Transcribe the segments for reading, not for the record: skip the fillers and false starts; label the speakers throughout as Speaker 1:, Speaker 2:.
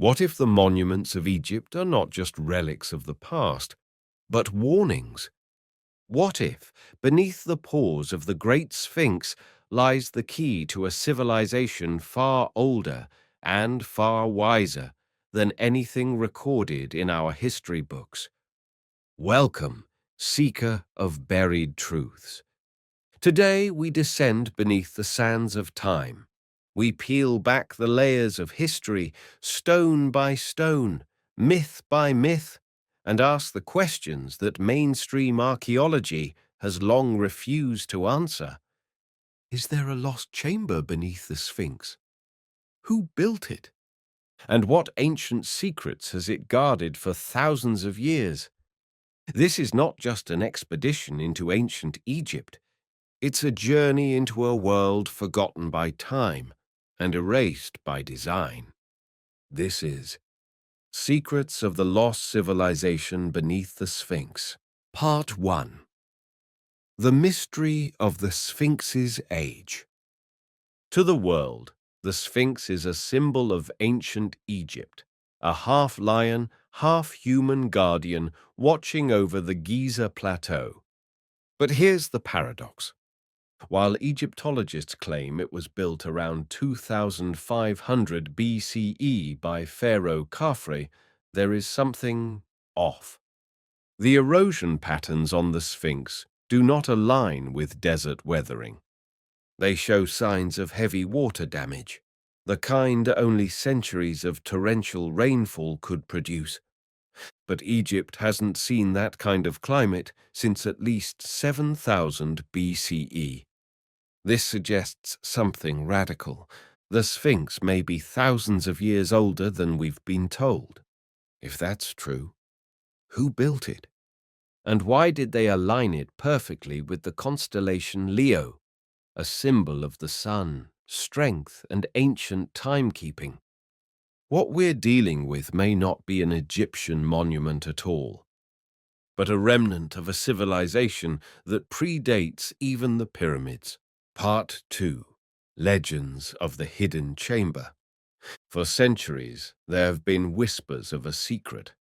Speaker 1: What if the monuments of Egypt are not just relics of the past, but warnings? What if, beneath the paws of the great Sphinx, lies the key to a civilization far older and far wiser than anything recorded in our history books? Welcome, seeker of buried truths. Today we descend beneath the sands of time. We peel back the layers of history, stone by stone, myth by myth, and ask the questions that mainstream archaeology has long refused to answer. Is there a lost chamber beneath the Sphinx? Who built it? And what ancient secrets has it guarded for thousands of years? This is not just an expedition into ancient Egypt. It's a journey into a world forgotten by time and erased by design. This is Secrets of the Lost Civilization Beneath the Sphinx, Part 1. The Mystery of the Sphinx's Age. To the world, the Sphinx is a symbol of ancient Egypt, a half-lion, half-human guardian watching over the Giza Plateau. But here's the paradox. While Egyptologists claim it was built around 2500 BCE by Pharaoh Khafre, there is something off. The erosion patterns on the Sphinx do not align with desert weathering. They show signs of heavy water damage, the kind only centuries of torrential rainfall could produce. But Egypt hasn't seen that kind of climate since at least 7000 BCE. This suggests something radical. The Sphinx may be thousands of years older than we've been told. If that's true, who built it? And why did they align it perfectly with the constellation Leo, a symbol of the sun, strength, and ancient timekeeping? What we're dealing with may not be an Egyptian monument at all, but a remnant of a civilization that predates even the pyramids. Part 2. Legends of the Hidden Chamber. For centuries, there have been whispers of a secret.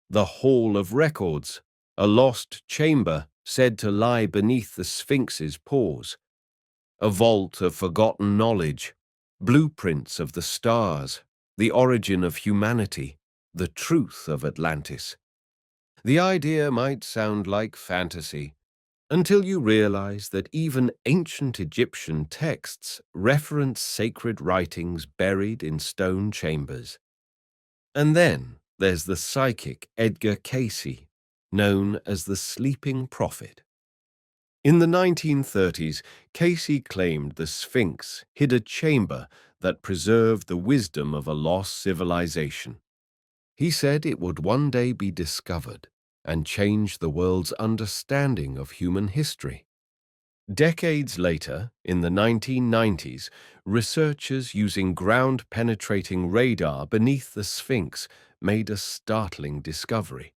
Speaker 1: The Hall of Records, a lost chamber said to lie beneath the Sphinx's paws. A vault of forgotten knowledge, blueprints of the stars, the origin of humanity, the truth of Atlantis. The idea might sound like fantasy, until you realize that even ancient Egyptian texts reference sacred writings buried in stone chambers. And then there's the psychic Edgar Cayce, known as the Sleeping Prophet. In the 1930s, Cayce claimed the Sphinx hid a chamber that preserved the wisdom of a lost civilization. He said it would one day be discovered and change the world's understanding of human history. Decades later, in the 1990s, researchers using ground-penetrating radar beneath the Sphinx made a startling discovery.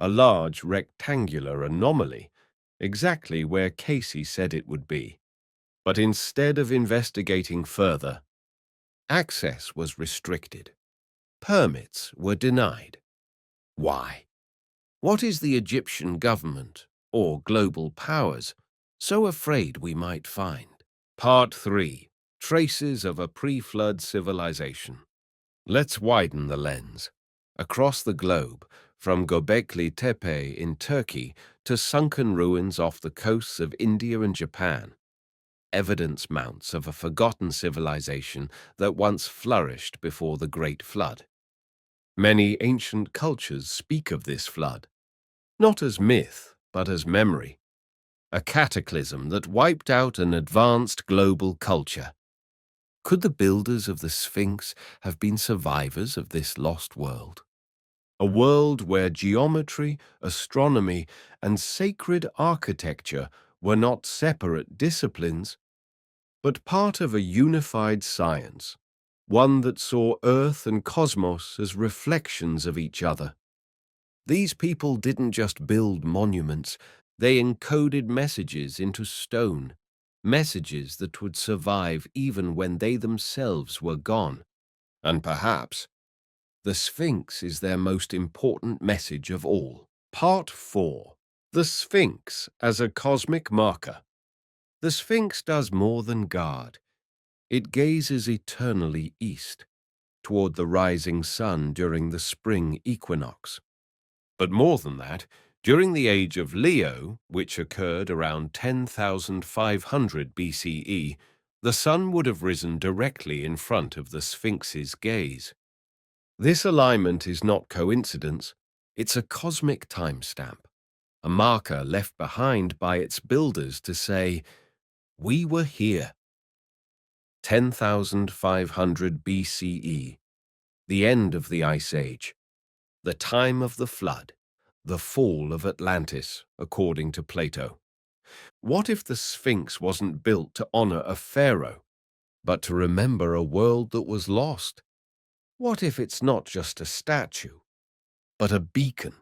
Speaker 1: A large rectangular anomaly, exactly where Cayce said it would be. But instead of investigating further, access was restricted. Permits were denied. Why? What is the Egyptian government, or global powers, so afraid we might find? Part 3. Traces of a pre-flood civilization. Let's widen the lens. Across the globe, from Göbekli Tepe in Turkey to sunken ruins off the coasts of India and Japan, evidence mounts of a forgotten civilization that once flourished before the Great Flood. Many ancient cultures speak of this flood, not as myth, but as memory, a cataclysm that wiped out an advanced global culture. Could the builders of the Sphinx have been survivors of this lost world? A world where geometry, astronomy, and sacred architecture were not separate disciplines, but part of a unified science, one that saw Earth and cosmos as reflections of each other. These people didn't just build monuments, they encoded messages into stone, messages that would survive even when they themselves were gone. And perhaps The Sphinx is their most important message of all. Part 4. The Sphinx as a cosmic marker. The Sphinx does more than guard. It gazes eternally east, toward the rising sun during the spring equinox. But more than that, during the age of Leo, which occurred around 10,500 BCE, the sun would have risen directly in front of the Sphinx's gaze. This alignment is not coincidence, it's a cosmic timestamp, a marker left behind by its builders to say, "We were here." 10,500 BCE, the end of the Ice Age, the time of the flood, the fall of Atlantis, according to Plato. What if the Sphinx wasn't built to honor a pharaoh, but to remember a world that was lost? What if it's not just a statue, but a beacon,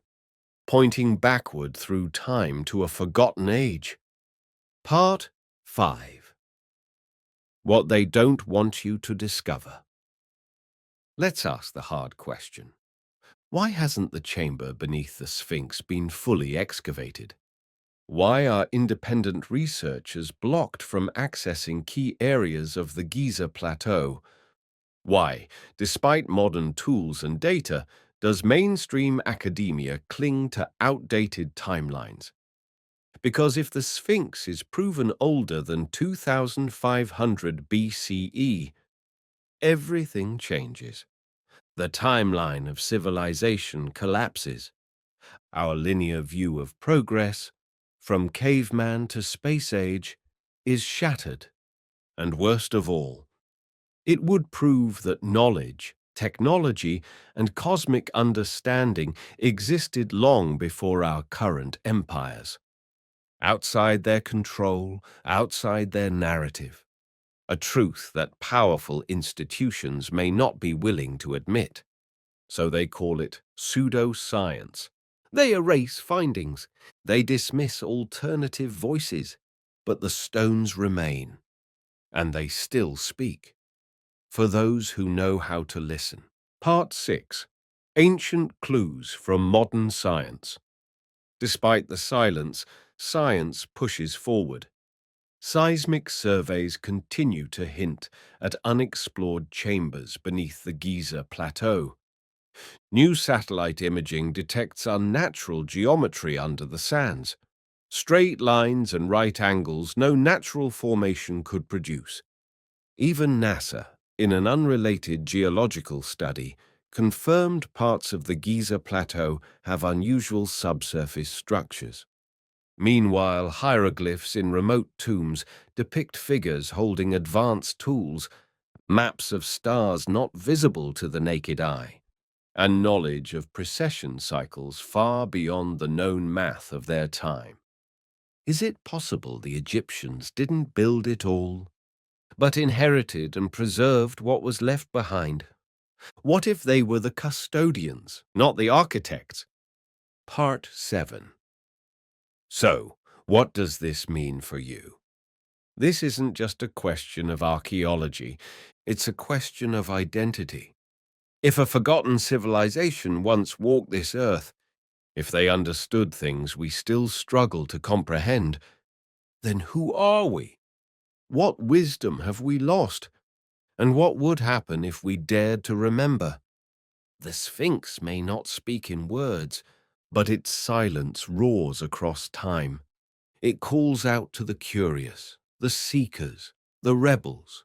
Speaker 1: pointing backward through time to a forgotten age? Part 5. What they don't want you to discover. Let's ask the hard question. Why hasn't the chamber beneath the Sphinx been fully excavated? Why are independent researchers blocked from accessing key areas of the Giza Plateau? Why, despite modern tools and data, does mainstream academia cling to outdated timelines? Because if the Sphinx is proven older than 2500 BCE, everything changes. The timeline of civilization collapses. Our linear view of progress, from caveman to space age, is shattered. And worst of all, it would prove that knowledge, technology, and cosmic understanding existed long before our current empires. Outside their control, outside their narrative. A truth that powerful institutions may not be willing to admit. So they call it pseudoscience. They erase findings. They dismiss alternative voices. But the stones remain. And they still speak. For those who know how to listen. Part 6. Ancient Clues from Modern Science. Despite the silence, science pushes forward. Seismic surveys continue to hint at unexplored chambers beneath the Giza Plateau. New satellite imaging detects unnatural geometry under the sands, straight lines and right angles no natural formation could produce. Even NASA, in an unrelated geological study, confirmed parts of the Giza Plateau have unusual subsurface structures. Meanwhile, hieroglyphs in remote tombs depict figures holding advanced tools, maps of stars not visible to the naked eye, and knowledge of precession cycles far beyond the known math of their time. Is it possible the Egyptians didn't build it all, but inherited and preserved what was left behind? What if they were the custodians, not the architects? Part 7. So, what does this mean for you? This isn't just a question of archaeology, it's a question of identity. If a forgotten civilization once walked this earth, if they understood things we still struggle to comprehend, then who are we? What wisdom have we lost? And what would happen if we dared to remember? The Sphinx may not speak in words, but its silence roars across time. It calls out to the curious, the seekers, the rebels,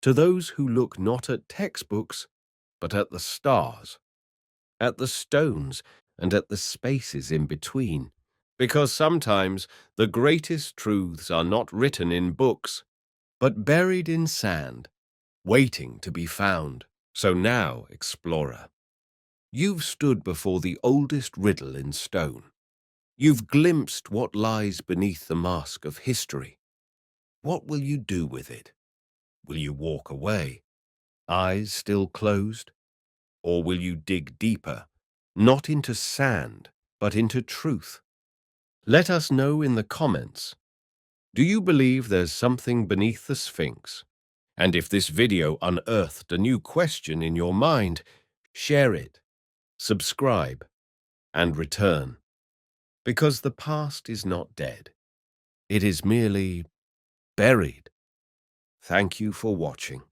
Speaker 1: to those who look not at textbooks, but at the stars, at the stones, and at the spaces in between. Because sometimes the greatest truths are not written in books, but buried in sand, waiting to be found. So now, explorer, you've stood before the oldest riddle in stone. You've glimpsed what lies beneath the mask of history. What will you do with it? Will you walk away, eyes still closed? Or will you dig deeper, not into sand, but into truth? Let us know in the comments. Do you believe there's something beneath the Sphinx? And if this video unearthed a new question in your mind, share it, subscribe, and return, because the past is not dead. It is merely buried. Thank you for watching.